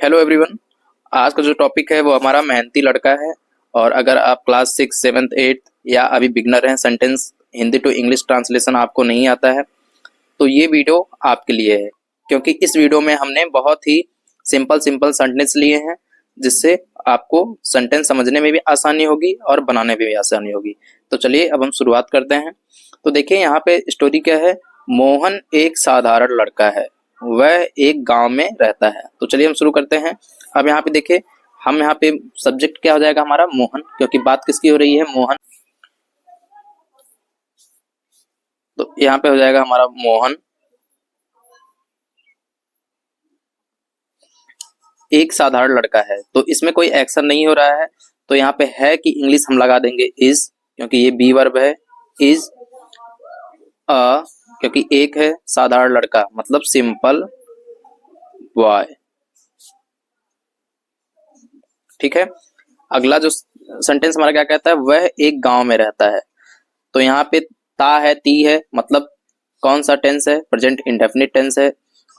Hello everyone. आज का जो टॉपिक है वो हमारा मेहनती लड़का है। और अगर आप क्लास 6, 7th, 8th या अभी बिगनर हैं, sentence Hindi to English translation आपको नहीं आता है, तो ये वीडियो आपके लिए है। क्योंकि इस वीडियो में हमने बहुत ही सिंपल सिंपल सेंटेंस लिए हैं, जिससे आपको सेंटेंस समझने में भी आसानी होगी और बनाने में भी आसानी होगी। तो चलिए अब हम शुरुआत करते हैं। तो देखिए यहाँ पे स्टोरी क्या है। मोहन एक साधारण लड़का है, वह एक गांव में रहता है। तो चलिए हम शुरू करते हैं। अब यहाँ पे देखिए, हम यहाँ पे सब्जेक्ट क्या हो जाएगा हमारा, मोहन, क्योंकि बात किसकी हो रही है, मोहन। तो यहाँ पे हो जाएगा हमारा मोहन एक साधारण लड़का है। तो इसमें कोई एक्शन नहीं हो रहा है, तो यहाँ पे है कि इंग्लिश हम लगा देंगे इज, क्योंकि ये बी वर्ब है। इज अ, क्योंकि एक है साधारण लड़का मतलब सिंपल बॉय। ठीक है। अगला जो सेंटेंस हमारा क्या कहता है, वह एक गांव में रहता है। तो यहाँ पे ता है, ती है, मतलब कौन सा टेंस है, प्रेजेंट इंडेफिनिट टेंस है।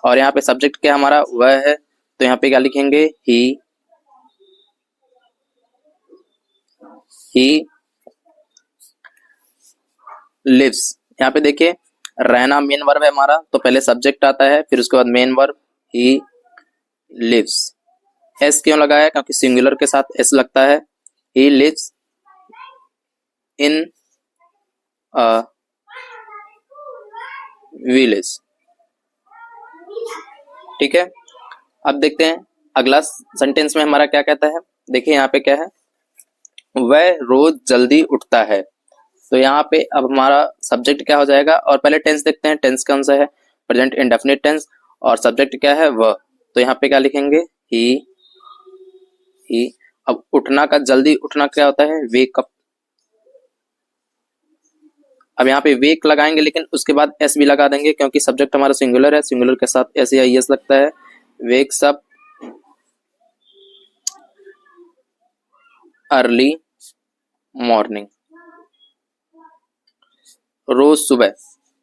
और यहाँ पे सब्जेक्ट क्या हमारा, वह है। तो यहाँ पे क्या लिखेंगे, ही लिव्स। यहाँ पे देखिए, रहना मेन वर्ब है हमारा, तो पहले सब्जेक्ट आता है, फिर उसके बाद main verb, he lives. S क्यों लगाया, क्योंकि सिंगुलर के साथ एस लगता है। He lives in a village. ठीक है। अब देखते हैं अगला सेंटेंस में हमारा क्या कहता है। देखिए यहाँ पे क्या है, वह रोज जल्दी उठता है। तो यहाँ पे अब हमारा सब्जेक्ट क्या हो जाएगा, और पहले टेंस देखते हैं, टेंस कौन सा है, प्रेजेंट इंडेफिनिट टेंस। और सब्जेक्ट क्या है, वह। तो यहाँ पे क्या लिखेंगे, ही। अब उठना का, जल्दी उठना क्या होता है, वेक अप। अब यहाँ पे वेक लगाएंगे, लेकिन उसके बाद एस भी लगा देंगे, क्योंकि सब्जेक्ट हमारा सिंगुलर है, सिंगुलर के साथ एस या एस लगता है। वेक्स अप अर्ली मॉर्निंग, रोज सुबह।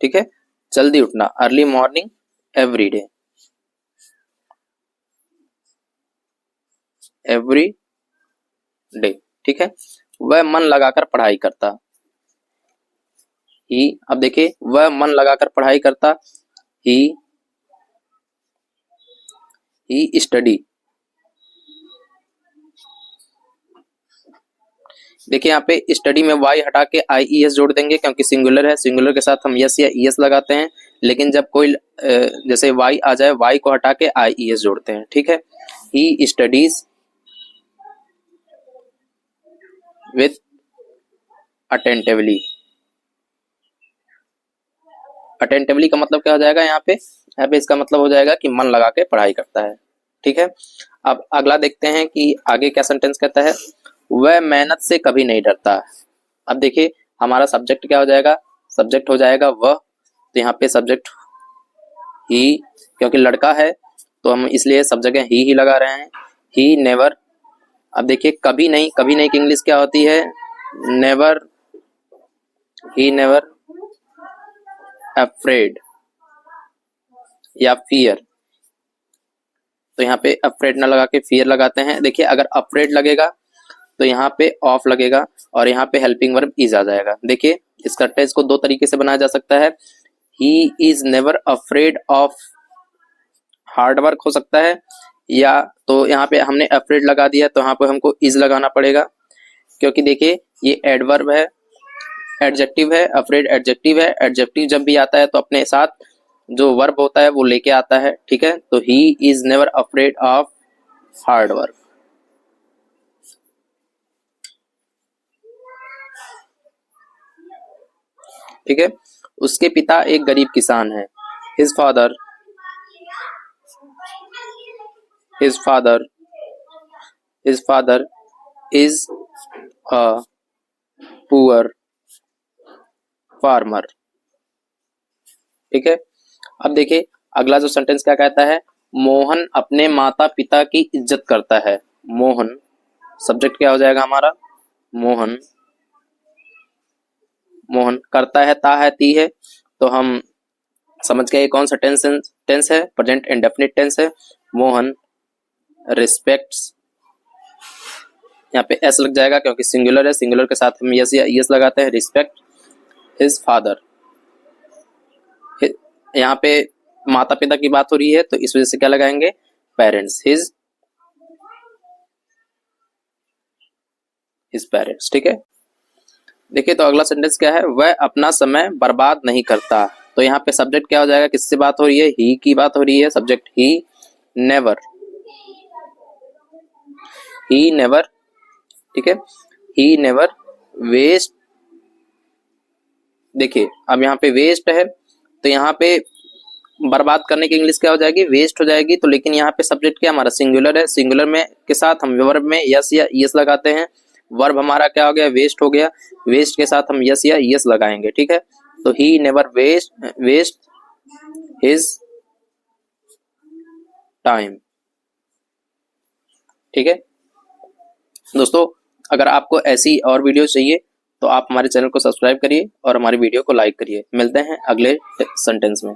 ठीक है, जल्दी उठना, early morning every day, every day. ठीक है। वह मन लगाकर पढ़ाई करता। ही, अब देखिए, वह मन लगाकर पढ़ाई करता। ही स्टडी। देखिए यहाँ पे स्टडी में वाई हटा के आई ई एस जोड़ देंगे, क्योंकि सिंगुलर है, सिंगुलर के साथ हम यस या ई एस लगाते हैं। लेकिन जब कोई जैसे वाई आ जाए, वाई को हटा के आई ई एस जोड़ते हैं। ठीक है। He studies with attentively. Attentively का मतलब क्या हो जाएगा, यहाँ पे इसका मतलब हो जाएगा कि मन लगा के पढ़ाई करता है। ठीक है। अब अगला देखते हैं कि आगे क्या सेंटेंस कहता है, वह मेहनत से कभी नहीं डरता। अब देखिए हमारा सब्जेक्ट क्या हो जाएगा, सब्जेक्ट हो जाएगा वह। तो यहाँ पे सब्जेक्ट ही, क्योंकि लड़का है तो हम इसलिए सब जगह ही लगा रहे हैं। He never. अब देखिए कभी नहीं, कभी नहीं की इंग्लिश क्या होती है, नेवर। ही नेवर अफ्रेड या फियर। तो यहाँ पे अफ्रेड ना लगा के फियर लगाते हैं। देखिए अगर अफ्रेड लगेगा तो यहाँ पे ऑफ लगेगा, और यहाँ पे हेल्पिंग वर्ब इज आ जाएगा। देखिए इसका टेंस को दो तरीके से बनाया जा सकता है। He is never afraid of hard work हो सकता है, या तो यहाँ पे हमने अफ्रेड लगा दिया तो यहाँ पे हमको इज लगाना पड़ेगा, क्योंकि देखिए ये एडवर्ब है, एडजेक्टिव है, अफ्रेड एडजेक्टिव है। एडजेक्टिव जब भी आता है तो अपने साथ जो वर्ब होता है वो लेके आता है। ठीक है। तो he is never afraid of hard work. ठीक है। उसके पिता एक गरीब किसान है। His father his father his father is a poor farmer. ठीक है। अब देखिए अगला जो सेंटेंस क्या कहता है, मोहन अपने माता पिता की इज्जत करता है। मोहन, सब्जेक्ट क्या हो जाएगा हमारा, मोहन। मोहन करता है, ता है, ती है, तो हम समझ गए कौन सा टेंस है, प्रेजेंट इंडेफिनिट टेंस है। मोहन रिस्पेक्ट्स, यहाँ पे एस लग जाएगा क्योंकि सिंगुलर है, सिंगुलर के साथ हम यस या ईएस लगाते हैं। रिस्पेक्ट हिज फादर, यहाँ पे माता पिता की बात हो रही है तो इस वजह से क्या लगाएंगे, पेरेंट्स, हिज पेरेंट्स। ठीक है, देखिए तो अगला सेंटेंस क्या है, वह अपना समय बर्बाद नहीं करता। तो यहाँ पे सब्जेक्ट क्या हो जाएगा, किससे बात हो रही है, ही की बात हो रही है, subject he never, he never. ठीक है, ही नेवर वेस्ट। देखिए अब यहाँ पे वेस्ट है तो यहाँ पे बर्बाद करने की इंग्लिश क्या हो जाएगी, वेस्ट हो जाएगी। तो लेकिन यहाँ पे सब्जेक्ट क्या हमारा सिंगुलर है, सिंगुलर में के साथ हम वर्ब में यस या ईएस लगाते हैं। वर्ब हमारा क्या हो गया, वेस्ट हो गया, वेस्ट के साथ हम यस या ईएस लगाएंगे। ठीक है, तो he never waste his time. ठीक है दोस्तों, अगर आपको ऐसी और वीडियो चाहिए तो आप हमारे चैनल को सब्सक्राइब करिए और हमारी वीडियो को लाइक करिए। मिलते हैं अगले सेंटेंस में।